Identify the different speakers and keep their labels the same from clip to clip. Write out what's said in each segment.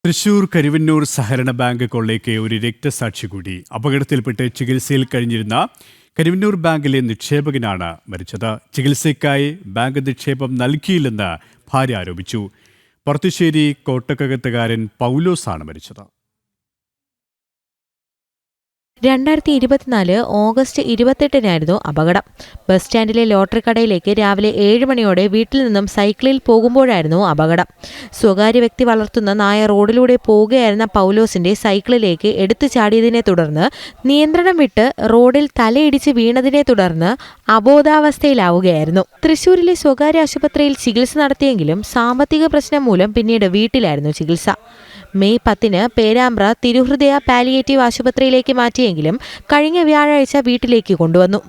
Speaker 1: തൃശൂർ കരുവന്നൂർ സഹകരണ ബാങ്ക് കൊള്ളയ്ക്ക് ഒരു രക്തസാക്ഷി കൂടി. അപകടത്തിൽപ്പെട്ട് ചികിത്സയിൽ കഴിഞ്ഞിരുന്ന കരുവന്നൂർ ബാങ്കിലെ നിക്ഷേപകനാണ് മരിച്ചത്. ചികിത്സയ്ക്കായി ബാങ്ക് നിക്ഷേപം നൽകിയില്ലെന്ന് ഭാര്യ ആരോപിച്ചു. പറത്തുശ്ശേരി കോട്ടക്കകത്തുകാരൻ പൗലോസാണ് മരിച്ചത്.
Speaker 2: 2024 ഓഗസ്റ്റ് 28-നായിരുന്നു അപകടം. ബസ് സ്റ്റാൻഡിലെ ലോട്ടറി കടയിലേക്ക് രാവിലെ 7 മണിയോടെ വീട്ടിൽ നിന്നും സൈക്കിളിൽ പോകുമ്പോഴായിരുന്നു അപകടം. സ്വകാര്യ വ്യക്തി വളർത്തുന്ന നായ റോഡിലൂടെ പോവുകയായിരുന്ന പൗലോസിന്റെ സൈക്കിളിലേക്ക് എടുത്തു ചാടിയതിനെ തുടർന്ന് നിയന്ത്രണം വിട്ട് റോഡിൽ തലയിടിച്ച് വീണതിനെ തുടർന്ന് അബോധാവസ്ഥയിലാവുകയായിരുന്നു. തൃശൂരിലെ സ്വകാര്യ ആശുപത്രിയിൽ ചികിത്സ നടത്തിയെങ്കിലും സാമ്പത്തിക പ്രശ്നം മൂലം പിന്നീട് വീട്ടിലായിരുന്നു ചികിത്സ. മെയ് 10-ന് പേരാമ്പ്ര തിരുഹൃദയ പാലിയേറ്റീവ് ആശുപത്രിയിലേക്ക് മാറ്റിയെങ്കിലും കഴിഞ്ഞ വ്യാഴാഴ്ച വീട്ടിലേക്ക് കൊണ്ടുവന്നു.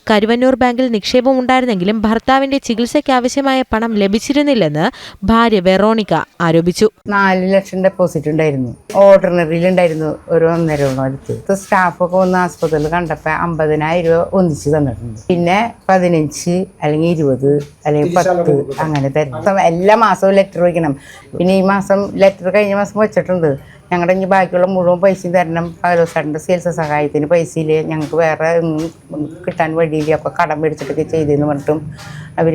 Speaker 2: കരുവന്നൂർ ബാങ്കിൽ നിക്ഷേപമുണ്ടായിരുന്നെങ്കിലും ഭർത്താവിന്റെ ചികിത്സയ്ക്കാവശ്യമായ പണം ലഭിച്ചിരുന്നില്ലെന്ന് ഭാര്യ വെറോണിക്ക ആരോപിച്ചു.
Speaker 3: 4 ലക്ഷം ഡെപ്പോസിറ്റ് ഉണ്ടായിരുന്നു, ഓർഡിനറിയിൽ ഉണ്ടായിരുന്നു ഒരു 1.5 അടുത്ത്. സ്റ്റാഫൊക്കെ ഒന്ന് ആസ്പത്രിയിൽ കണ്ടപ്പോൾ 50,000 രൂപ ഒന്നിച്ച് തന്നിട്ടുണ്ട്. പിന്നെ 15 അല്ലെങ്കിൽ 20 അല്ലെങ്കിൽ 10 അങ്ങനെ തരും. എല്ലാ മാസവും ലെറ്റർ വയ്ക്കണം. പിന്നെ ഈ മാസം ലെറ്റർ കഴിഞ്ഞ മാസം വെച്ചിട്ടുണ്ട്. ഞങ്ങളുടെ ഇനി ബാക്കിയുള്ള മുഴുവൻ പൈസയും തരണം. പൗലോസാറിൻ്റെ ചികിത്സ സഹായത്തിന് പൈസയില് ഞങ്ങൾക്ക് വേറെ കിട്ടാൻ വഴിയില്ല, അപ്പോൾ കടം മേടിച്ചിട്ടൊക്കെ ചെയ്തെന്ന് പറഞ്ഞിട്ടും അവർ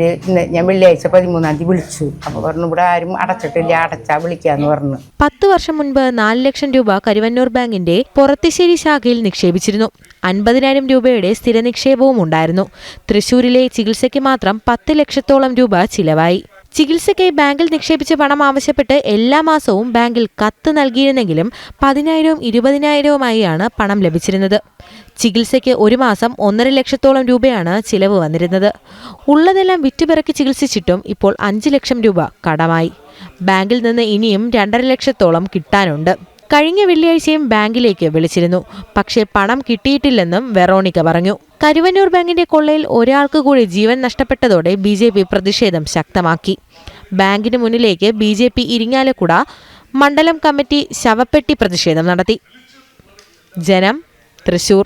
Speaker 3: ഞാൻ വെള്ളിയാഴ്ച 13-ാം തീയതി വിളിച്ചു. അപ്പോൾ പറഞ്ഞു ഇവിടെ ആരും അടച്ചിട്ടില്ല, അടച്ചാൽ വിളിക്കാന്ന് പറഞ്ഞു.
Speaker 2: 10 വർഷം മുൻപ് 4 ലക്ഷം രൂപ കരുവന്നൂർ ബാങ്കിന്റെ പൊറത്തിശ്ശേരി ശാഖയിൽ നിക്ഷേപിച്ചിരുന്നു. 50,000 രൂപയുടെ സ്ഥിര നിക്ഷേപവും ഉണ്ടായിരുന്നു. തൃശൂരിലെ ചികിത്സയ്ക്ക് മാത്രം 10 ലക്ഷത്തോളം രൂപ ചിലവായി. ചികിത്സയ്ക്കായി ബാങ്കിൽ നിക്ഷേപിച്ച പണം ആവശ്യപ്പെട്ട് എല്ലാ മാസവും ബാങ്കിൽ കത്ത് നൽകിയിരുന്നെങ്കിലും 10,000-ഉം 20,000-ഉമായാണ് പണം ലഭിച്ചിരുന്നത്. ചികിത്സയ്ക്ക് ഒരു മാസം 1.5 ലക്ഷത്തോളം രൂപയാണ് ചിലവ് വന്നിരുന്നത്. ഉള്ളതെല്ലാം വിറ്റുപിറക്കി ചികിത്സിച്ചിട്ടും ഇപ്പോൾ 5 ലക്ഷം രൂപ കടമായി. ബാങ്കിൽ നിന്ന് ഇനിയും 2.5 ലക്ഷത്തോളം കിട്ടാനുണ്ട്. കഴിഞ്ഞ വെള്ളിയാഴ്ചയും ബാങ്കിലേക്ക് വിളിച്ചിരുന്നു, പക്ഷേ പണം കിട്ടിയിട്ടില്ലെന്നും വെറോണിക്ക പറഞ്ഞു. കരുവന്നൂർ ബാങ്കിന്റെ കൊള്ളയിൽ ഒരാൾക്ക് കൂടി ജീവൻ നഷ്ടപ്പെട്ടതോടെ BJP പ്രതിഷേധം ശക്തമാക്കി. ബാങ്കിന് മുന്നിലേക്ക് BJP ഇരിങ്ങാലക്കുട മണ്ഡലം കമ്മിറ്റി ശവപ്പെട്ടി പ്രതിഷേധം നടത്തി. ജനം, തൃശൂർ.